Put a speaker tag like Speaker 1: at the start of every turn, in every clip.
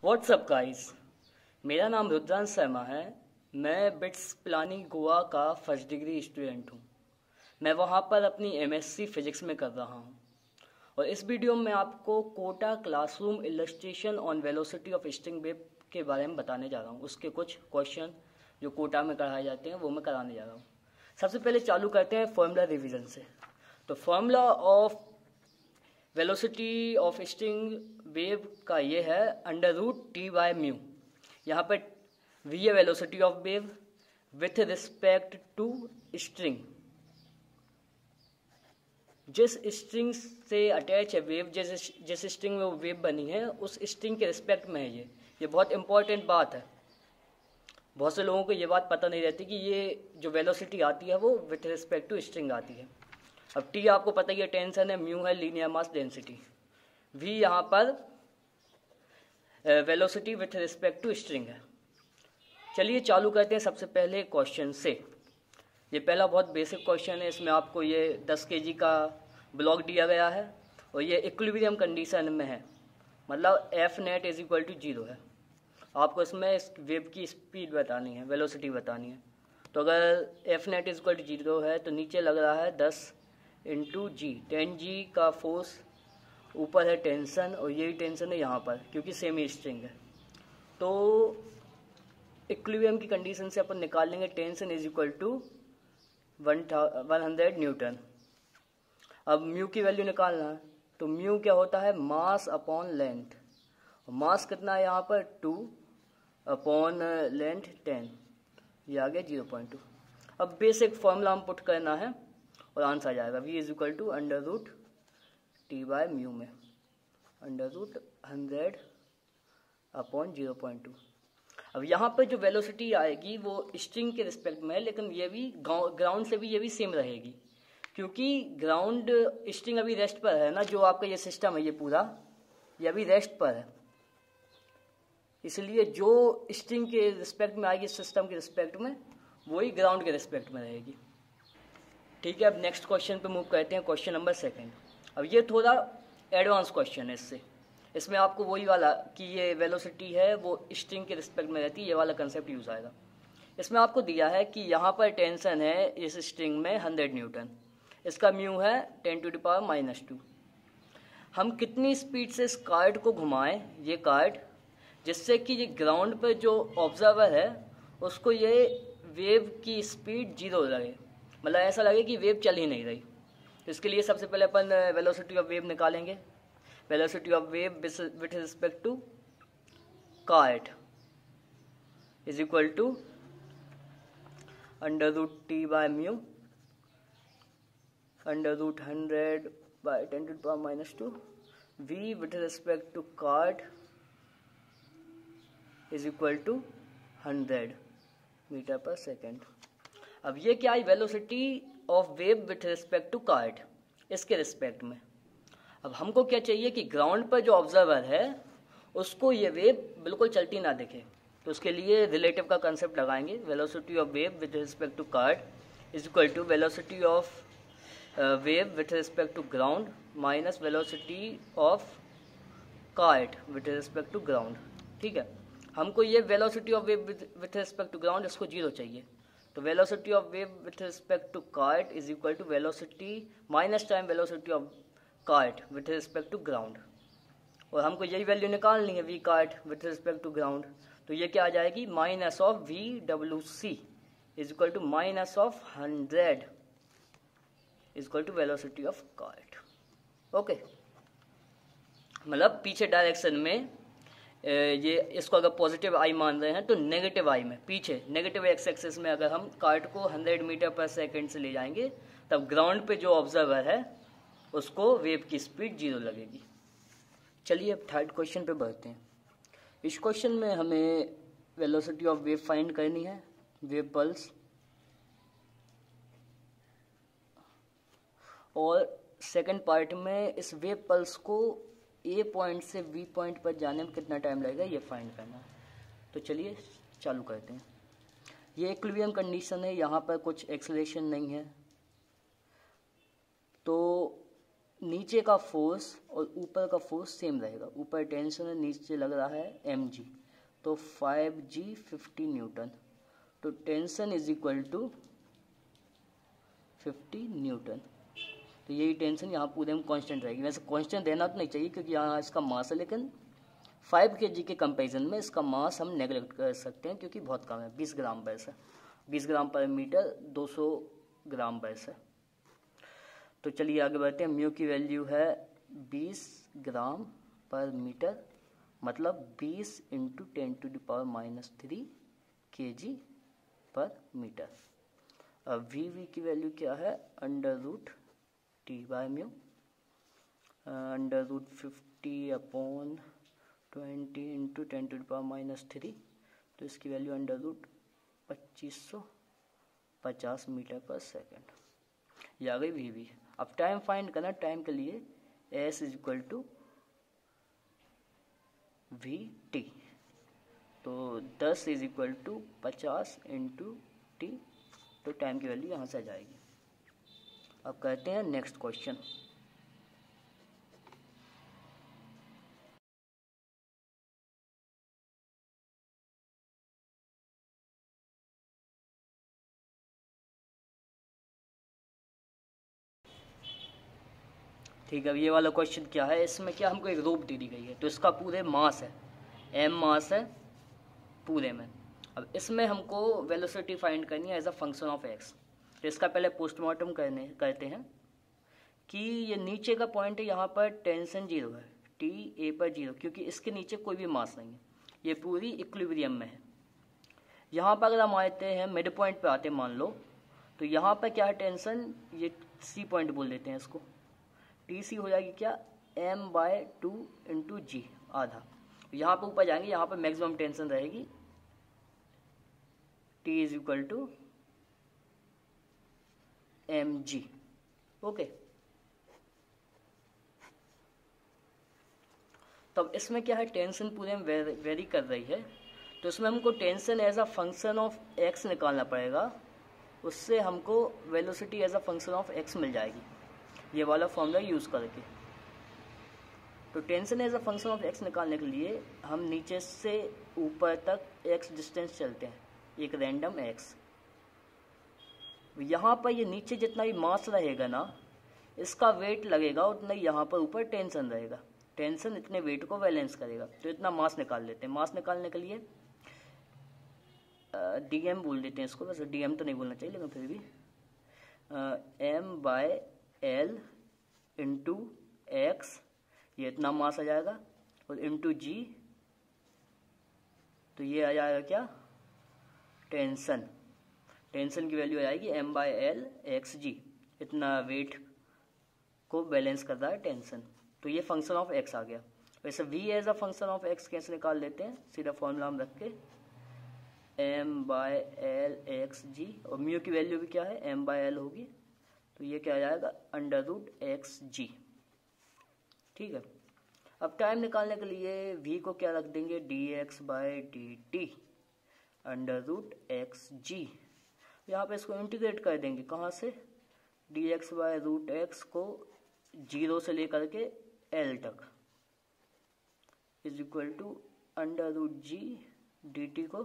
Speaker 1: WhatsApp guys, मेरा नाम रुद्रांश शर्मा है। मैं बिट्स प्लानिंग गोवा का फर्स्ट डिग्री स्टूडेंट हूँ। मैं वहाँ पर अपनी एमएससी फिजिक्स में कर रहा हूँ और इस वीडियो में आपको Kota classroom illustration on velocity of string wave के बारे में बताने जा रहा हूँ। उसके कुछ क्वेश्चन जो कोटा में कराए जाते हैं वो मैं कराने जा रहा हूँ। सबसे पहले चालू करते हैं फॉर्मूला रिवीजन से। तो formula of velocity of string wave का ये है √T/μ। यहाँ पर v है velocity of wave with respect to string. जिस स्ट्रिंग से अटैच है वेव, जिस स्ट्रिंग में वो वेव बनी है उस स्ट्रिंग के रिस्पेक्ट में है। ये बहुत इंपॉर्टेंट बात है। बहुत से लोगों को ये बात पता नहीं रहती कि ये जो वेलोसिटी आती है वो विथ रिस्पेक्ट टू स्ट्रिंग आती है। अब टी आपको पता ही है टेंशन है, म्यू है लीनियर मास डेंसिटी, वी यहाँ पर velocity with respect to string है। चलिए चालू करते हैं सबसे पहले क्वेश्चन से। ये पहला बहुत बेसिक क्वेश्चन है। इसमें आपको ये 10 kg का ब्लॉक दिया गया है और ये इक्विलिब्रियम कंडीशन में है, मतलब F net is equal to 0 है। आपको इसमें इस वेव की स्पीड बतानी है, वेलोसिटी बतानी है। तो अगर F net is equal to 0 है तो नीचे लग रहा है 10 इंटू जी, 10G का फोर्स, ऊपर है टेंशन और यही टेंशन है यहाँ पर क्योंकि सेमी स्ट्रिंग है। तो इक्विलिब्रियम की कंडीशन से अपन निकाल लेंगे tension is equal to 100 newton. अब म्यू की वैल्यू निकालना है तो म्यू क्या होता है, मास अपॉन लेंथ। मास कितना है यहाँ पर 2 अपॉन लेंथ 10, ये आ गया 0.2। अब बेसिक फॉर्मूला हम पुट करना है और आंसर आ जाएगा v is equal to √T/μ में √100 अपॉन 0.2। अब यहाँ पर जो वेलोसिटी आएगी वो स्ट्रिंग के रिस्पेक्ट में है, लेकिन ये भी ग्राउंड से भी ये भी सेम रहेगी क्योंकि ग्राउंड स्ट्रिंग अभी रेस्ट पर है ना। जो आपका ये सिस्टम है ये पूरा ये अभी रेस्ट पर है, इसलिए जो स्ट्रिंग के रिस्पेक्ट में आएगी सिस्टम के रिस्पेक्ट में वही ग्राउंड के रिस्पेक्ट में रहेगी। ठीक है, अब नेक्स्ट क्वेश्चन पे मूव करते हैं, क्वेश्चन नंबर 2। अब ये थोड़ा एडवांस क्वेश्चन है। इसमें आपको वही वाला कि ये वेलोसिटी है वो स्ट्रिंग के रिस्पेक्ट में रहती है, ये वाला कंसेप्ट यूज आएगा। इसमें आपको दिया है कि यहाँ पर टेंशन है इस स्ट्रिंग में 100 न्यूटन, इसका म्यू है 10⁻⁻²। हम कितनी स्पीड से इस कार्ड को घुमाएं, ये कार्ड, जिससे कि ये ग्राउंड पर जो ऑब्जर्वर है उसको ये वेव की स्पीड 0 लगे, मतलब ऐसा लगे कि वेव चल ही नहीं रही। तो इसके लिए सबसे पहले अपन वेलोसिटी ऑफ वेव निकालेंगे। Velocity of wave with respect to cart is equal to √T/μ √100/10⁻²। v with respect to cart is equal to 100 metre per second. अब ये क्या है, velocity of wave with respect to cart, इसके respect में। अब हमको क्या चाहिए कि ग्राउंड पर जो ऑब्जर्वर है उसको ये वेव बिल्कुल चलती ना दिखे, तो उसके लिए रिलेटिव का कंसेप्ट लगाएंगे। Velocity of wave with respect to cart is equal to velocity of wave with respect to ground minus velocity of cart with respect to ground. ठीक है, हमको ये velocity of wave with respect to ground इसको 0 चाहिए। तो velocity of wave with respect to cart is equal to velocity minus time velocity of cart with respect to ground, और हमको यही वैल्यू निकालनी है v cart with respect to ground. तो ये क्या आ जाएगी, minus of VWC is equal to minus of 100 is equal to velocity of cart. Okay, मतलब पीछे डायरेक्शन में ये इसको अगर पॉजिटिव आई मान रहे हैं तो नेगेटिव आई में, पीछे नेगेटिव एक्स एक्सिस में अगर हम कार्ट को 100 मीटर पर सेकेंड से ले जाएंगे तब ग्राउंड पे जो ऑब्जर्वर है उसको वेव की स्पीड 0 लगेगी। चलिए अब थर्ड क्वेश्चन पे बढ़ते हैं। इस क्वेश्चन में हमें वेलोसिटी ऑफ वेव फाइंड करनी है, वेव पल्स, और सेकंड पार्ट में इस वेव पल्स को ए पॉइंट से बी पॉइंट पर जाने में कितना टाइम लगेगा ये फाइंड करना है। तो चलिए चालू करते हैं। ये इक्विलिब्रियम कंडीशन है, यहाँ पर कुछ एक्सेलरेशन नहीं है, तो नीचे का फोर्स और ऊपर का फोर्स सेम रहेगा, ऊपर टेंशन है, नीचे लग रहा है mg, तो 5g 50 न्यूटन, तो tension is equal to 50 newton. तो यही टेंशन यहाँ पूरे में कांस्टेंट रहेगी। वैसे कांस्टेंट रहना तो नहीं चाहिए क्योंकि यहाँ इसका मास है, लेकिन 5 kg के कंपेरिजन में इसका मास हम नेगलेक्ट कर सकते हैं क्योंकि बहुत कम है, 20 ग्राम बस है, 20 ग्राम पर मीटर 200 ग्राम बस है। तो चलिए आगे बढ़ते हैं। म्यू की वैल्यू है 20 ग्राम पर मीटर, मतलब 20 इंटू 10⁻³ kg पर मीटर। अब वी की वैल्यू क्या है, √T/μ, √50/20 इंटू 10⁻³ तो इसकी वैल्यू √2550 मीटर पर सेकेंड। ये आ गई वी। अब टाइम फाइंड करना, टाइम के लिए S is equal to VT, तो 10 is equal to 50 into T, तो टाइम की वैल्यू यहाँ से आ जाएगी। अब कहते हैं नेक्स्ट क्वेश्चन। ठीक है, अब ये वाला क्वेश्चन क्या है, इसमें क्या हमको एक रोप दे दी गई है, तो इसका पूरे मास है, m मास है पूरे में। अब इसमें हमको वेलोसिटी फाइंड करनी है as a function of x। तो इसका पहले पोस्टमार्टम करते हैं कि ये नीचे का पॉइंट है, यहाँ पर टेंशन 0 है, T a पर 0, क्योंकि इसके नीचे कोई भी मास नहीं है, ये पूरी इक्विलिब्रियम में है। यहाँ पर अगर हम आते हैं मिड पॉइंट पे आते हैं मान लो, तो यहाँ पर क्या है टेंशन, ये C पॉइंट बोल देते हैं इसको, TC हो जाएगी क्या, m/2 इंटू जी आधा। यहाँ पर ऊपर जाएंगे, यहाँ पर मैक्सिमम टेंशन रहेगी, T is equal to mg। Okay, तब इसमें क्या है, टेंशन पूरे में वेरी कर रही है, तो इसमें हमको tension as a function of x निकालना पड़ेगा, उससे हमको velocity as a function of x मिल जाएगी, ये वाला फॉर्मूला यूज करके। तो tension as a function of x निकालने के लिए हम नीचे से ऊपर तक x डिस्टेंस चलते हैं, एक रैंडम x। यहाँ पर ये नीचे जितना भी मास रहेगा ना, इसका वेट लगेगा उतना ही यहाँ पर ऊपर टेंशन रहेगा, टेंशन इतने वेट को बैलेंस करेगा। तो इतना मास निकाल लेते हैं। मास निकालने के लिए dm बोल देते हैं इसको, वैसे dm तो नहीं बोलना चाहिए लेकिन फिर भी m/l इंटू एक्स, ये इतना मास आ जाएगा, और इंटू जी, तो ये आ जाएगा क्या, टेंशन। टेंशन की वैल्यू आ जाएगी m/l xg, इतना वेट को बैलेंस कर रहा है टेंशन। तो ये फंक्शन ऑफ x आ गया। वैसे v as a function of x कैसे निकाल लेते हैं, सीधा फॉर्मूला हम रख के m/l xg, और म्यू की वैल्यू भी क्या है, m/l होगी, तो ये क्या आ जाएगा, √xg। ठीक है, अब टाइम निकालने के लिए v को क्या रख देंगे, dx/dt √xg। यहाँ पे इसको इंटीग्रेट कर देंगे, कहाँ से, dx/√x को 0 से लेकर के l तक is equal to √g dt को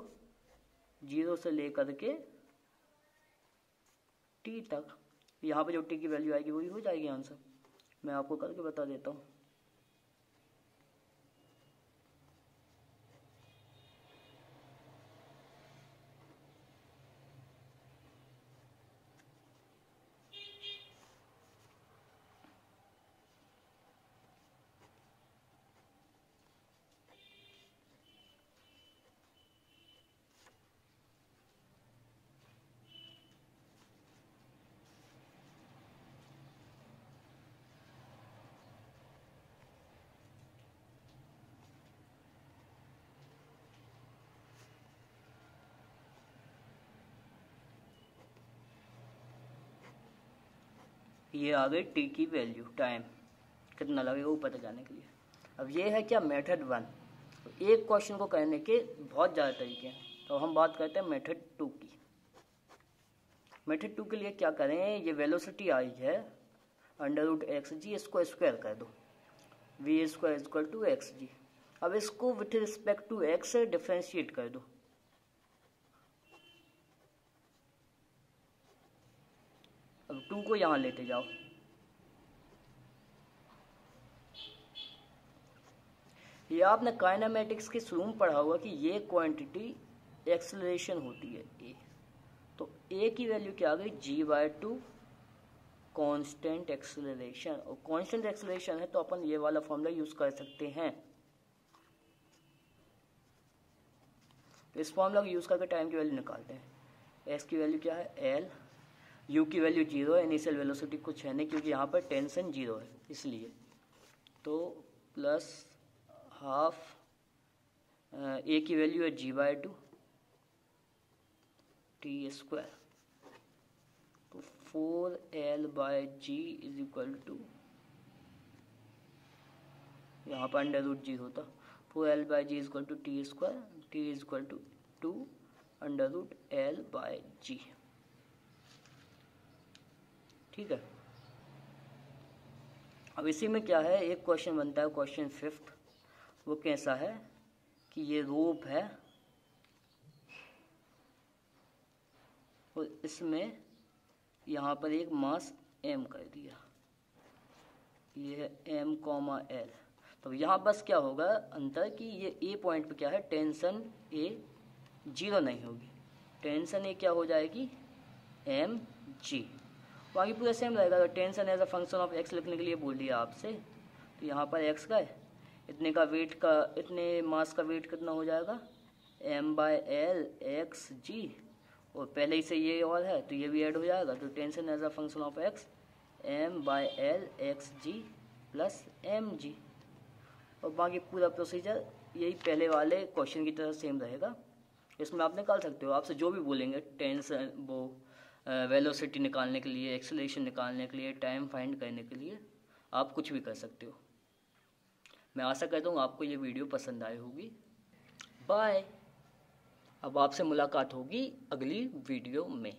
Speaker 1: 0 से लेकर के t तक। यहाँ पे जो t की वैल्यू आएगी वही हो जाएगी आंसर। मैं आपको करके बता देता हूँ। ये आ गई टी की वैल्यू, टाइम कितना लगेगा वो पता जाने के लिए। अब ये है क्या, मेथड 1। एक क्वेश्चन को करने के बहुत ज़्यादा तरीके हैं, तो हम बात करते हैं मेथड 2 की। मेथड 2 के लिए क्या करें, ये वेलोसिटी आई है, अंडर रूट एक्स जी, इसको स्क्वायर कर दो, V square equal to X G. अब इसको with respect to X differentiate कर दो, अब 2 को यहाँ लेते जाओ, ये आपने काइनेमेटिक्स के शुरू में पढ़ा होगा कि ये क्वांटिटी एक्सेलरेशन होती है ए, तो ए की वैल्यू क्या आ गई g/2 कांस्टेंट एक्सेलरेशन, और कांस्टेंट एक्सेलरेशन है तो अपन ये वाला फॉर्मूला यूज कर सकते हैं। तो इस फॉर्मूला को यूज करके टाइम की वैल्यू निकालते हैं। एस की वैल्यू क्या है एल, यू की वैल्यू 0 है, इनिशियल वेलोसिटी कुछ है नहीं क्योंकि यहाँ पर टेंशन 0 है इसलिए, तो प्लस हाफ ए की वैल्यू है g/2 टी स्क्वायर, तो 4l/g इज इक्वल टू, यहाँ पर अंडर रूट जी होता, 4l/g is equal to T square, T is equal to 2 under root l/g। ठीक है, अब इसी में क्या है, एक क्वेश्चन बनता है क्वेश्चन 5th, वो कैसा है कि ये रोप है और इसमें यहाँ पर एक मास m कर दिया, ये है m, l। तो यहाँ बस क्या होगा अंतर कि ये ए पॉइंट पे क्या है, टेंशन ए 0 नहीं होगी, टेंशन ए क्या हो जाएगी mg, बाकी पूरा सेम रहेगा। Tension as a function of x लिखने के लिए बोल दिया आपसे, तो यहाँ पर एक्स का है, इतने का वेट का, इतने मास का वेट कितना हो जाएगा m/l xg, और पहले ही से ये और है तो ये भी ऐड हो जाएगा, तो tension as a function of x m/l xg plus mg, और बाकी पूरा प्रोसीजर यही पहले वाले क्वेश्चन की तरह सेम रहेगा। इसमें आप निकाल सकते हो, आपसे जो भी बोलेंगे टेंशन, वो वेलोसिटी निकालने के लिए, एक्सेलरेशन निकालने के लिए, टाइम फाइंड करने के लिए आप कुछ भी कर सकते हो। मैं आशा करता हूँ आपको ये वीडियो पसंद आई होगी। बाय। अब आपसे मुलाकात होगी अगली वीडियो में।